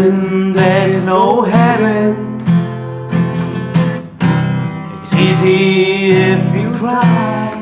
Imagine there's no heaven. It's easy if you try.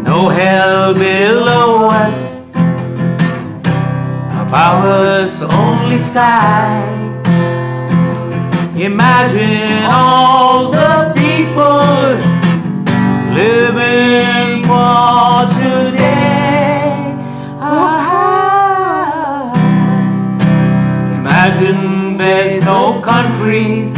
No hell below us, above us only sky. Imagine all the people living for today. Imagine there's no countries.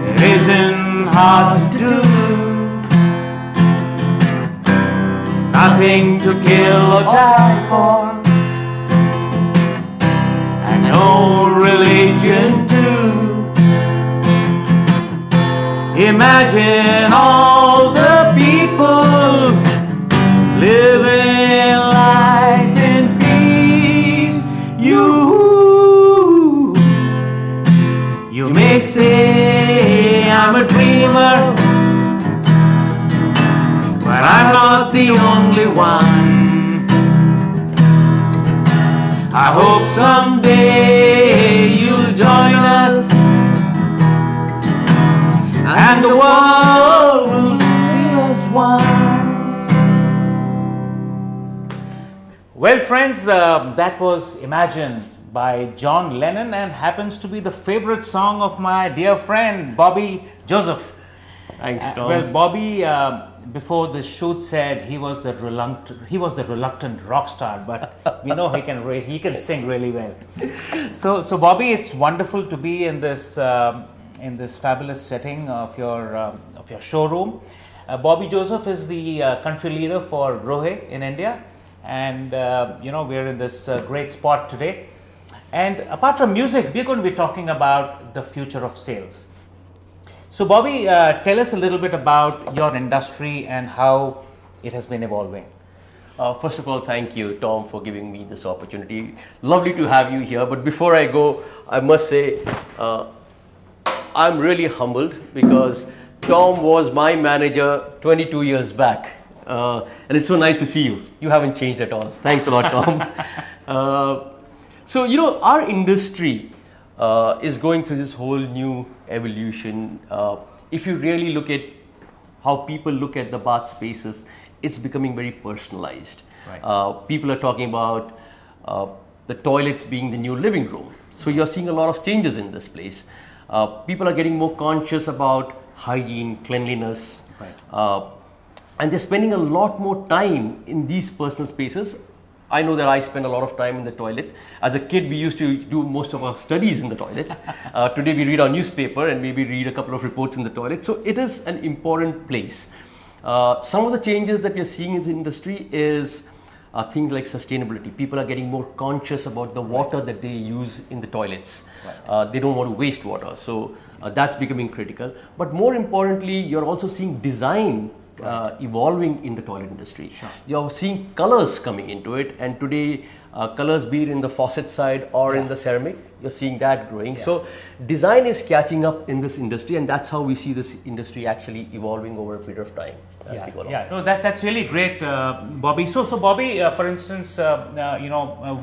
It isn't hard to do. Nothing to kill or die for, and no religion too. Imagine all the people living life in peace. You may say I'm a dreamer, but I'm not the only one. I hope someday you'll join us, and the world will be as one. Well, friends, that was Imagine by John Lennon, and happens to be the favorite song of my dear friend Bobby Joseph. Thanks, Tom. Well, Bobby, before the shoot said he was the reluctant rock star, but we know he can sing really well. So Bobby, it's wonderful to be in this fabulous setting of your showroom. Bobby Joseph is the country leader for Grohe in India, and we're in this great spot today. And apart from music, we're going to be talking about the future of sales. So Bobby, tell us a little bit about your industry and how it has been evolving. First of all, thank you, Tom, for giving me this opportunity. Lovely to have you here. But before I go, I must say, I'm really humbled because Tom was my manager 22 years back. And it's so nice to see you. You haven't changed at all. Thanks a lot, Tom. So, our industry is going through this whole new evolution. If you really look at how people look at the bath spaces, it's becoming very personalized. Right. People are talking about the toilets being the new living room. So you're seeing a lot of changes in this place. People are getting more conscious about hygiene, cleanliness, right. And they're spending a lot more time in these personal spaces. I know that I spend a lot of time in the toilet. As a kid, we used to do most of our studies in the toilet. Today, we read our newspaper and maybe read a couple of reports in the toilet. So it is an important place. Some of the changes that we are seeing in the industry is things like sustainability. People are getting more conscious about the water that they use in the toilets. Right. They don't want to waste water. So that's becoming critical. But more importantly, you're also seeing design evolving in the toilet industry. Sure. You're seeing colors coming into it, and today colors, be it in the faucet side or in the ceramic, you're seeing that growing. So design is catching up in this industry, and that's how we see this industry actually evolving over a period of time. No, that's really great, Bobby. So Bobby, for instance, we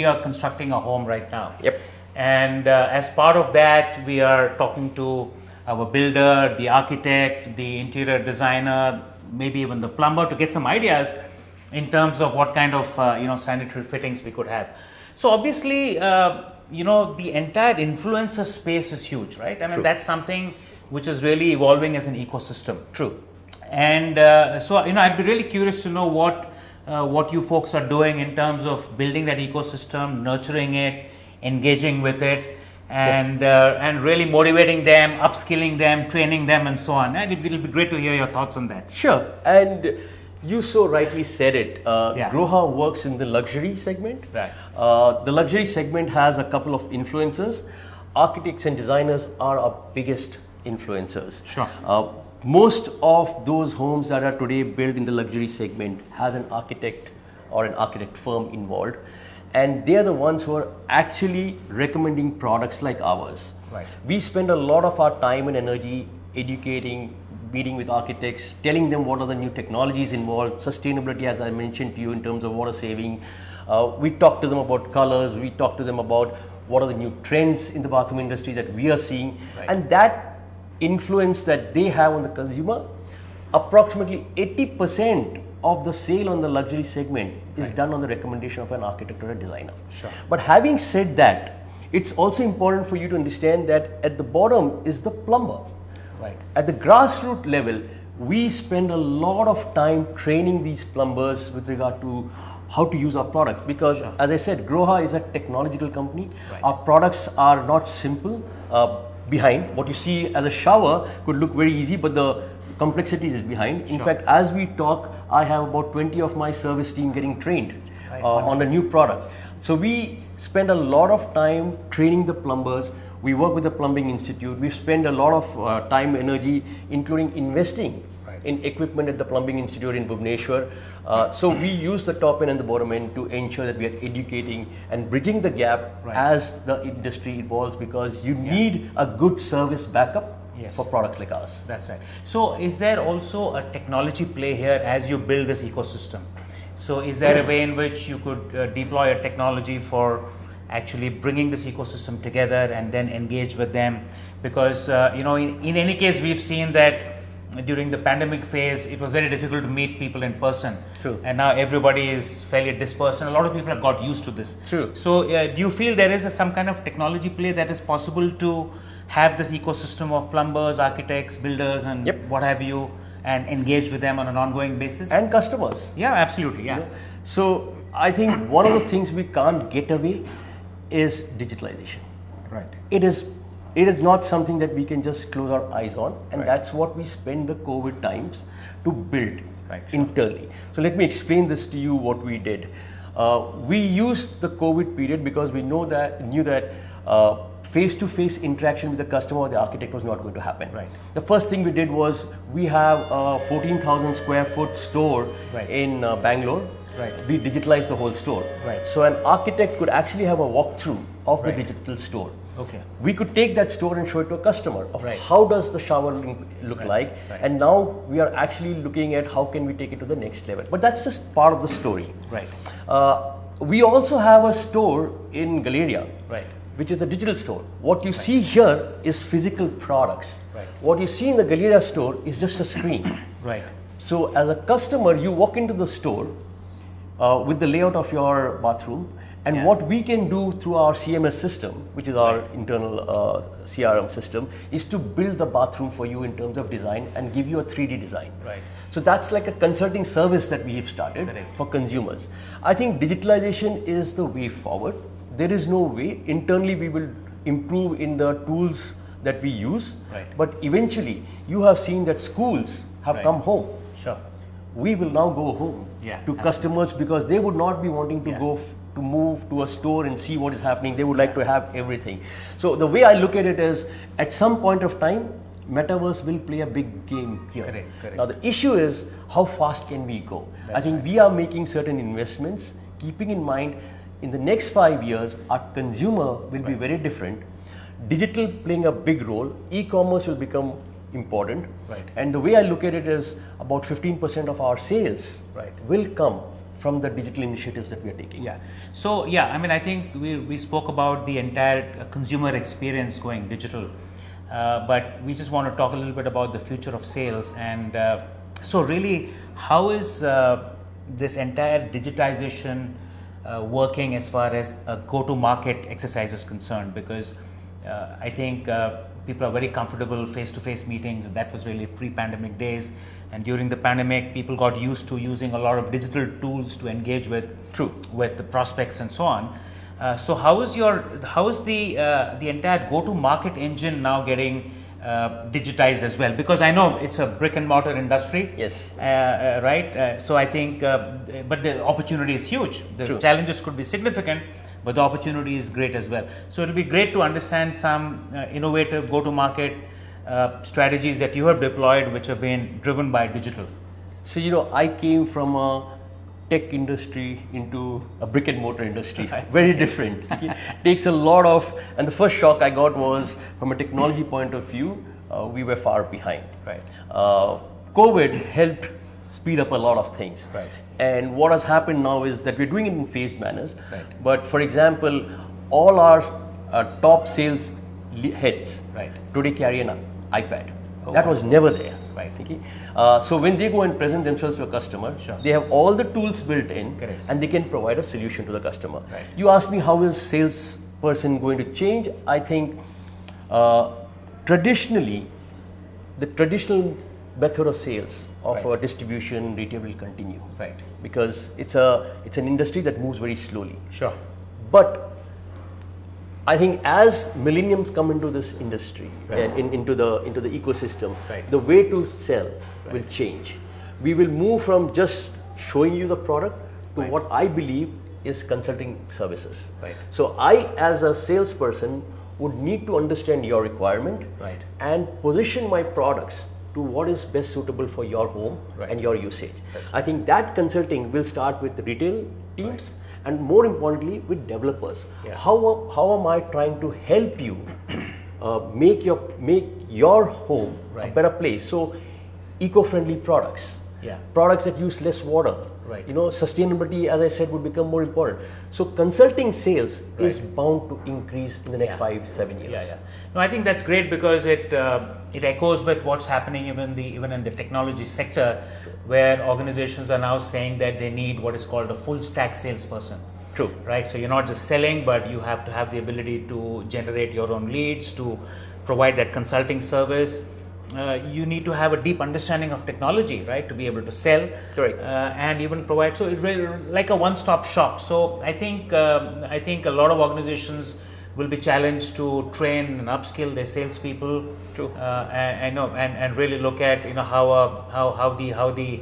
are constructing a home right now. Yep. And as part of that, we are talking to our builder, the architect, the interior designer, maybe even the plumber, to get some ideas in terms of what kind of sanitary fittings we could have. So obviously, the entire influencer space is huge, right? I mean, that's something which is really evolving as an ecosystem. True. And so I'd be really curious to know what you folks are doing in terms of building that ecosystem, nurturing it, engaging with it, and really motivating them, upskilling them, training them, and so on. And it'll be great to hear your thoughts on that. Sure. And you so rightly said it. Grohe works in the luxury segment. Right. The luxury segment has a couple of influencers. Architects and designers are our biggest influencers. Sure. Most of those homes that are today built in the luxury segment has an architect or an architect firm involved. And they are the ones who are actually recommending products like ours. Right. We spend a lot of our time and energy educating, meeting with architects, telling them what are the new technologies involved, sustainability, as I mentioned to you, in terms of water saving, We talk to them about colors, we talk to them about what are the new trends in the bathroom industry that we are seeing, and that influence that they have on the consumer, approximately 80% of the sale on the luxury segment is done on the recommendation of an architect or a designer. Sure. But having said that, it's also important for you to understand that at the bottom is the plumber. Right. At the grassroots level, we spend a lot of time training these plumbers with regard to how to use our products, because as I said, Grohe is a technological company. Our products are not simple. Behind what you see as a shower could look very easy, but the complexities is behind. In fact, as we talk, I have about 20 of my service team getting trained on a new product. So we spend a lot of time training the plumbers. We work with the Plumbing Institute. We spend a lot of time, energy, including investing in equipment at the Plumbing Institute in Bhubaneswar. So we use the top end and the bottom end to ensure that we are educating and bridging the gap as the industry evolves, because you need a good service backup for products like ours. That's right. So is there also a technology play here as you build this ecosystem? So is there a way in which you could deploy a technology for actually bringing this ecosystem together and then engage with them? Because in any case, we've seen that during the pandemic phase, it was very difficult to meet people in person. True. And now everybody is fairly dispersed, and a lot of people have got used to this. True. So do you feel there is some kind of technology play that is possible to have this ecosystem of plumbers, architects, builders, and what have you, and engage with them on an ongoing basis? And customers. Yeah, absolutely. Yeah. So I think one of the things we can't get away is digitalization. Right. It is not something that we can just close our eyes on, and that's what we spend the COVID times to build internally. So let me explain this to you what we did. We used the COVID period because we knew that face-to-face interaction with the customer or the architect was not going to happen. Right. The first thing we did was we have a 14,000 square foot store in Bangalore. Right. We digitalized the whole store. Right. So an architect could actually have a walkthrough of the digital store. Okay. We could take that store and show it to a customer of how does the shower look like, and now we are actually looking at how can we take it to the next level. But that's just part of the story. Right. We also have a store in Galleria, which is a digital store. What you see here is physical products. Right. What you see in the Galleria store is just a screen. Right. So as a customer, you walk into the store with the layout of your bathroom, and what we can do through our CMS system, which is our internal CRM system, is to build the bathroom for you in terms of design and give you a 3D design. Right. So that's like a consulting service that we have started for consumers. I think digitalization is the way forward. There is no way. Internally, we will improve in the tools that we use. Right. But eventually, you have seen that schools have come home. Sure. We will now go home to customers, because they would not be wanting to go to move to a store and see what is happening. They would like to have everything. So the way I look at it is, at some point of time, metaverse will play a big game here. Correct. Now the issue is, how fast can we go? I think we are making certain investments, keeping in mind in the next 5 years, our consumer will be very different. Digital playing a big role, e-commerce will become important. And the way I look at it is, about 15% of our sales will come from the digital initiatives that we are taking. Yeah. So I think we spoke about the entire consumer experience going digital, but we just want to talk a little bit about the future of sales. And so really, how is this entire digitization working as far as a go-to-market exercise is concerned? Because I think people are very comfortable face-to-face meetings. That was really pre-pandemic days. And during the pandemic, people got used to using a lot of digital tools to engage with the prospects and so on. So how is the entire go-to-market engine now getting digitized as well? Because I know it's a brick and mortar industry. Yes. Right. So I think, but the opportunity is huge. The challenges could be significant, but the opportunity is great as well. So it'll be great to understand some innovative go-to-market strategies that you have deployed, which have been driven by digital. So I came from a tech industry into a brick and mortar industry. Very different. Takes a lot of, and the first shock I got was, from a technology point of view, we were far behind. Right. COVID helped speed up a lot of things. Right. And what has happened now is that we're doing it in phased manners. Right. But for example, all our top sales heads Right. today carry an iPad. Oh, that wow. was never there. Right. Okay. So when they go and present themselves to a customer, Sure. they have all the tools built in, Correct. and they can provide a solution to the customer. Right. You asked me how is salesperson going to change? I think traditionally, the traditional method of sales of Right. distribution retail will continue. Right. Because it's an industry that moves very slowly. Sure. But I think as millenniums come into this industry, Right. into the ecosystem, Right. the way to sell Right. will change. We will move from just showing you the product to Right. what I believe is consulting services. Right. So I, as a salesperson, would need to understand your requirement Right. and position my products to what is best suitable for your home Right. and your usage. That's I think that consulting will start with the retail teams and more importantly with developers. Yeah. How am I trying to help you make your home a Right. better place? So eco-friendly products, Yeah. products that use less water. Right. Sustainability, as I said, would become more important. So consulting sales is Right. bound to increase in the next Yeah. 5-7 years. Yeah, yeah. No, I think that's great because it echoes with what's happening even in the technology sector, where organizations are now saying that they need what is called a full stack salesperson. True. Right. So you're not just selling, but you have to have the ability to generate your own leads, to provide that consulting service. You need to have a deep understanding of technology, right, to be able to sell. Correct. And even provide. So it's really like a one-stop shop. So I think a lot of organizations will be challenged to train and upskill their salespeople. True. And really look at how the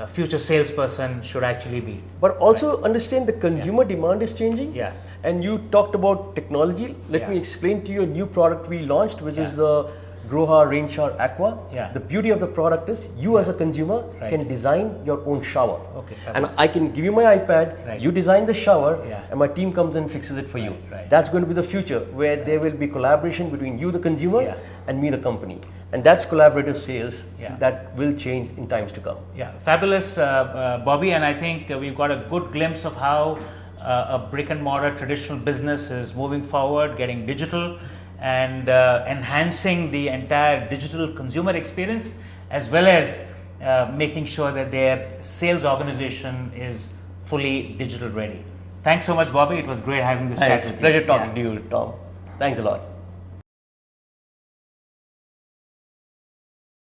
future salesperson should actually be. But also understand the consumer demand is changing. Yeah. And you talked about technology. Let Yeah. me explain to you a new product we launched, which Yeah. is the Grohe Rain Shower Aqua. Yeah. The beauty of the product is you as a consumer Right. can design your own shower. Okay, And fabulous. I can give you my iPad, Right. you design the shower, Yeah. and my team comes and fixes it for you. Right. That's going to be the future where there will be collaboration between you, the consumer, Yeah. and me, the company. And that's collaborative sales Yeah. that will change in times to come. Yeah, fabulous, Bobby, and I think we've got a good glimpse of how a brick and mortar traditional business is moving forward, getting digital, and enhancing the entire digital consumer experience, as well as making sure that their sales organization is fully digital ready. Thanks so much, Bobby. It was great having this chat It's a with you. pleasure talking Yeah. to you, Tom. Thanks a lot.